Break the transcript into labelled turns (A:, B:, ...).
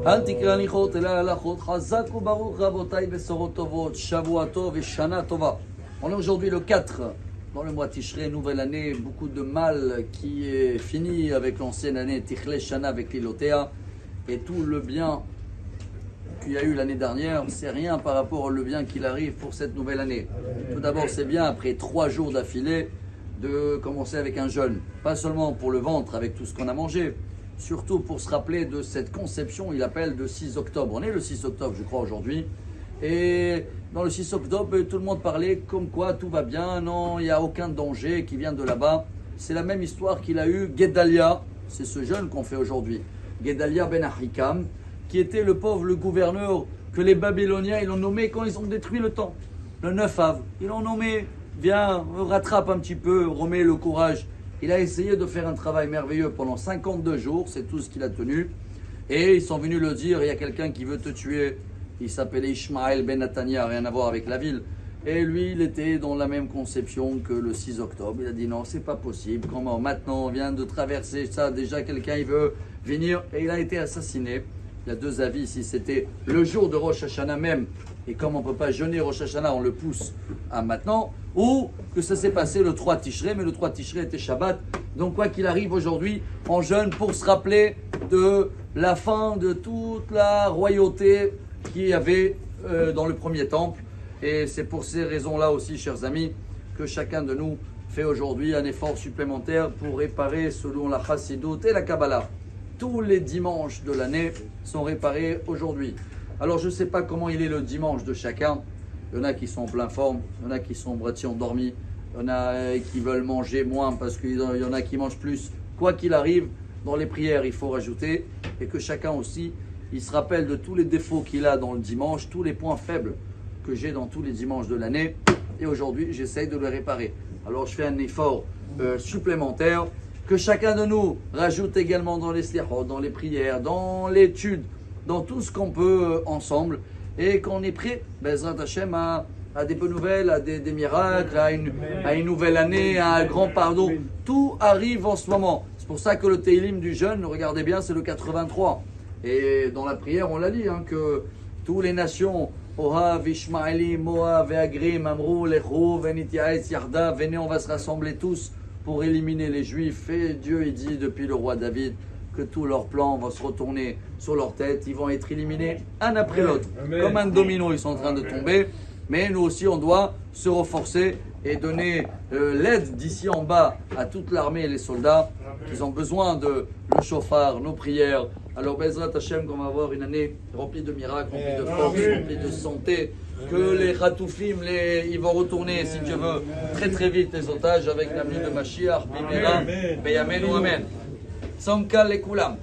A: אל תקרא הליכות אלא הלכות. חזק וברוך רבותיי בשורות טובות, שבוע טוב et shana tova. On est aujourd'hui le 4 dans le mois Tishrei, nouvelle année, beaucoup de mal qui est fini avec l'ancienne année Tichle Shana avec l'Ilotea, et tout le bien qu'il y a eu l'année dernière, c'est rien par rapport au bien qu'il arrive pour cette nouvelle année. Tout d'abord, c'est bien après 3 jours d'affilée de commencer avec un jeûne, pas seulement pour le ventre avec tout ce qu'on a mangé, surtout pour se rappeler de cette conception, il appelle de 6 octobre. On est le 6 octobre, je crois, aujourd'hui. Et dans le 6 octobre, tout le monde parlait comme quoi tout va bien, non, il n'y a aucun danger qui vient de là-bas. C'est la même histoire qu'il a eu Gedalia, c'est ce jeûne qu'on fait aujourd'hui. Gedalia ben Ahikam, qui était le gouverneur que les Babyloniens ils l'ont nommé quand ils ont détruit le temple, le 9 av. Ils l'ont nommé, viens, rattrape un petit peu, remets le courage. Il a essayé de faire un travail merveilleux pendant 52 jours, c'est tout ce qu'il a tenu. Et ils sont venus le dire, il y a quelqu'un qui veut te tuer. Il s'appelait Ishmael ben Natania, rien à voir avec la ville. Et lui, il était dans la même conception que le 6 octobre. Il a dit non, c'est pas possible. Comment maintenant on vient de traverser ça, déjà quelqu'un il veut venir. Et il a été assassiné. Il y a 2 avis, si c'était le jour de Rosh Hashanah même, et comme on ne peut pas jeûner Rosh Hashanah, on le pousse à maintenant, ou que ça s'est passé le 3 Tishrei, mais le 3 Tishrei était Shabbat. Donc quoi qu'il arrive aujourd'hui, on jeûne pour se rappeler de la fin de toute la royauté qu'il y avait dans le premier temple. Et c'est pour ces raisons-là aussi, chers amis, que chacun de nous fait aujourd'hui un effort supplémentaire pour réparer selon la Chassidut et la Kabbalah. Tous les dimanches de l'année sont réparés aujourd'hui. Alors je ne sais pas comment il est le dimanche de chacun. Il y en a qui sont en pleine forme, il y en a qui sont moitié endormis, il y en a qui veulent manger moins parce qu'il y en a qui mangent plus. Quoi qu'il arrive, dans les prières, il faut rajouter, et que chacun aussi, il se rappelle de tous les défauts qu'il a dans le dimanche, tous les points faibles que j'ai dans tous les dimanches de l'année. Et aujourd'hui, j'essaye de les réparer. Alors je fais un effort supplémentaire. Que chacun de nous rajoute également dans les slichot, dans les prières, dans l'étude, dans tout ce qu'on peut ensemble, et qu'on est prêt, Bezrat Hashem, à des bonnes nouvelles, à des miracles, à une nouvelle année, à un grand pardon. Tout arrive en ce moment. C'est pour ça que le Teilim du jeûne, regardez bien, c'est le 83. Et dans la prière, on l'a dit, que toutes les nations, Ohav, Ishmaeli, Moav, Agrim, Amrou, Lechou, Venitiaetz, Yarda, venez, on va se rassembler tous pour éliminer les Juifs. Et Dieu il dit depuis le roi David que tous leurs plans vont se retourner sur leur tête, ils vont être éliminés un après l'autre. Comme un domino, ils sont en train de tomber. Mais nous aussi, on doit se renforcer et donner l'aide d'ici en bas à toute l'armée et les soldats qui ont besoin de le chauffard, nos prières. Alors, Bezrat Hashem, qu'on va avoir une année remplie de miracles, remplie de force, remplie de santé. Que les Khatoufim, ils vont retourner, si Dieu veut, très très vite, les otages, avec l'avenue de Mashiach, Bimera, Beyamen ou Amen. Sankal et Koulam.